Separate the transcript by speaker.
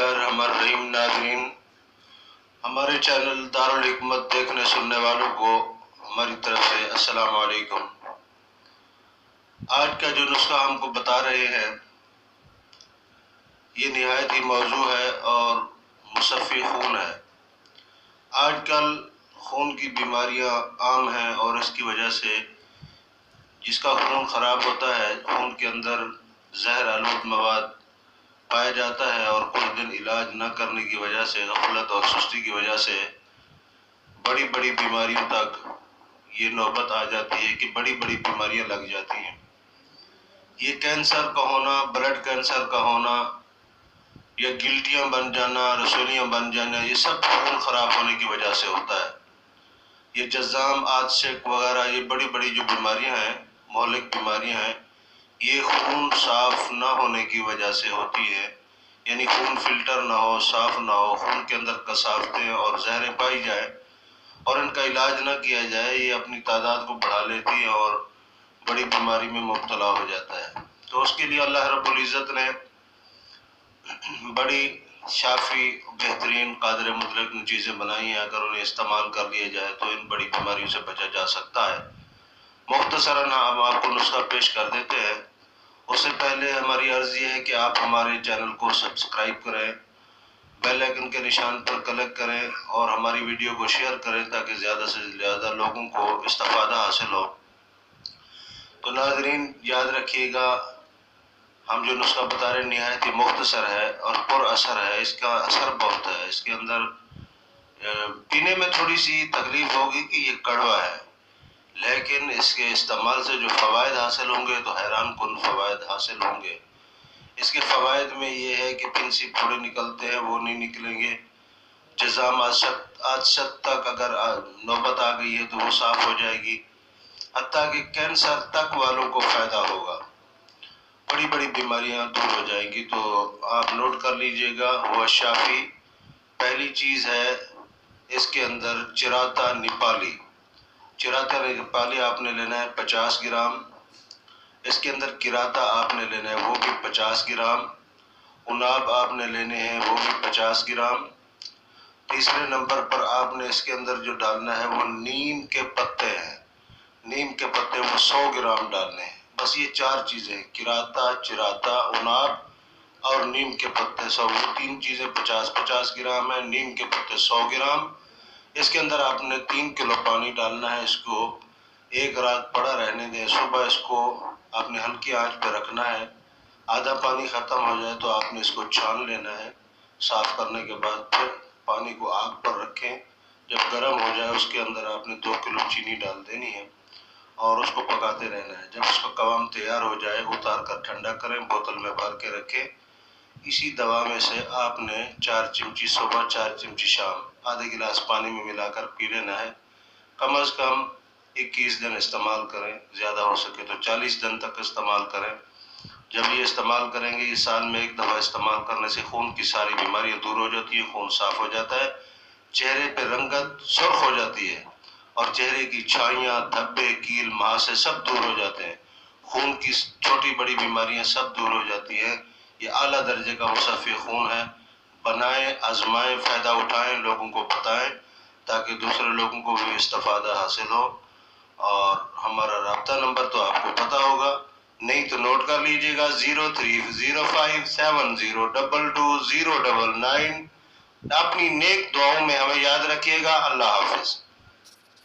Speaker 1: बिस्मिल्लाहिर्रहमानिर्रहीम। नाज़रीन, हमारे चैनल दारुल हिकमत देखने सुनने वालों को हमारी तरफ से अस्सलाम वालेकुम। आज का जो नुस्खा हमको बता रहे हैं ये निहायत ही मौजू है और मुसफ़्फ़ी खून है। आजकल खून की बीमारियां आम हैं और इसकी वजह से जिसका खून ख़राब होता है, खून के अंदर जहर आलूद मवाद पाया जाता है और कुछ दिन इलाज न करने की वजह से, गफलत और सुस्ती की वजह से बड़ी बड़ी बीमारियों तक ये नौबत आ जाती है कि बड़ी बड़ी बीमारियां लग जाती हैं। ये कैंसर का होना, ब्लड कैंसर का होना या गिल्टियाँ बन जाना, रसोलियाँ बन जाना, ये सब खून ख़राब होने की वजह से होता है। ये जज़ाम, आदशेक वगैरह ये बड़ी बड़ी जो बीमारियां हैं, मौलिक बीमारियां हैं, ये खून साफ ना होने की वजह से होती है। यानी खून फिल्टर ना हो, साफ ना हो, खून के अंदर कसावतें और जहरें पाई जाए और इनका इलाज ना किया जाए, ये अपनी तादाद को बढ़ा लेती है और बड़ी बीमारी में मुब्तला हो जाता है। तो उसके लिए अल्लाह रब्बुल इज़्ज़त ने बड़ी शाफी, बेहतरीन, कादिर मुतलक चीज़ें बनाई हैं। अगर उन्हें इस्तेमाल कर लिया जाए तो इन बड़ी बीमारियों से बचा जा सकता है। मुख्तसरन हम आपको नुस्खा पेश कर देते हैं। उससे पहले हमारी अर्ज़ ये है कि आप हमारे चैनल को सब्सक्राइब करें, बेल आइकन के निशान पर क्लिक करें और हमारी वीडियो को शेयर करें ताकि ज़्यादा से ज़्यादा लोगों को इस्तिफ़ादा हासिल हो। तो नाज़रीन, याद रखिएगा, हम जो नुस्खा बता रहे हैं निहायत ही मुख्तसर है और पुर असर है। इसका असर बहुत है। इसके अंदर पीने में थोड़ी सी तकलीफ होगी कि ये कड़वा है, लेकिन इसके इस्तेमाल से जो फ़वाइद हासिल होंगे तो हैरान कुन फ़वाइद हासिल होंगे। इसके फ़वाइद में ये है कि पिंसी फोड़े निकलते हैं वो नहीं निकलेंगे। जज़ाम आदशत तक अगर नौबत आ गई है तो वो साफ़ हो जाएगी। हत्ता कि कैंसर तक वालों को फ़ायदा होगा, बड़ी बड़ी बीमारियां दूर हो जाएंगी। तो आप नोट कर लीजिएगा। हुआ शाफी पहली चीज़ है, इसके अंदर चिराता नेपाली। चिराता नेपाली आपने लेना है 50 ग्राम। इसके अंदर किराता आपने लेना है वो भी 50 ग्राम। उनाब आपने लेने हैं वो भी 50 ग्राम। तीसरे नंबर पर आपने इसके अंदर जो डालना है वो नीम के पत्ते हैं। नीम के पत्ते वो 100 ग्राम डालने हैं। बस ये चार चीज़ें, किराता, चिराता, उनाब और नीम के पत्ते 100, वो तीन चीज़ें 50-50 ग्राम है। नीम के पत्ते 100 ग्राम। इसके अंदर आपने 3 किलो पानी डालना है। इसको एक रात पड़ा रहने दें। सुबह इसको आपने हल्की आंच पर रखना है। आधा पानी ख़त्म हो जाए तो आपने इसको छान लेना है। साफ़ करने के बाद फिर पानी को आग पर रखें। जब गर्म हो जाए उसके अंदर आपने 2 किलो चीनी डाल देनी है और उसको पकाते रहना है। जब उसका कवाम तैयार हो जाए उतार कर ठंडा करें, बोतल में भर के रखें। इसी दवा में से आपने 4 चमची सुबह, 4 चमची शाम, आधे गिलास पानी में मिलाकर पी लेना है। कम अज़ कम 21 दिन इस्तेमाल करें, ज़्यादा हो सके तो 40 दिन तक इस्तेमाल करें। जब ये इस्तेमाल करेंगे, ये साल में एक दफ़ा इस्तेमाल करने से खून की सारी बीमारियां दूर हो जाती हैं, खून साफ़ हो जाता है, चेहरे पे रंगत सुर्ख हो जाती है और चेहरे की छाइयाँ, धब्बे, कील, महासे सब दूर हो जाते हैं। खून की छोटी बड़ी बीमारियां सब दूर हो जाती हैं। ये आला दर्जे का मुसफ़्फ़ी खून है। बनाएं, आजमाएं, फ़ायदा उठाएं, लोगों को बताएं ताकि दूसरे लोगों को भी इस्तिफ़ादा हासिल हो। और हमारा राब्ता नंबर तो आपको पता होगा, नहीं तो नोट कर लीजिएगा 030570222099। अपनी नेक दुआओं में हमें याद रखिएगा। अल्लाह हाफ़िज़।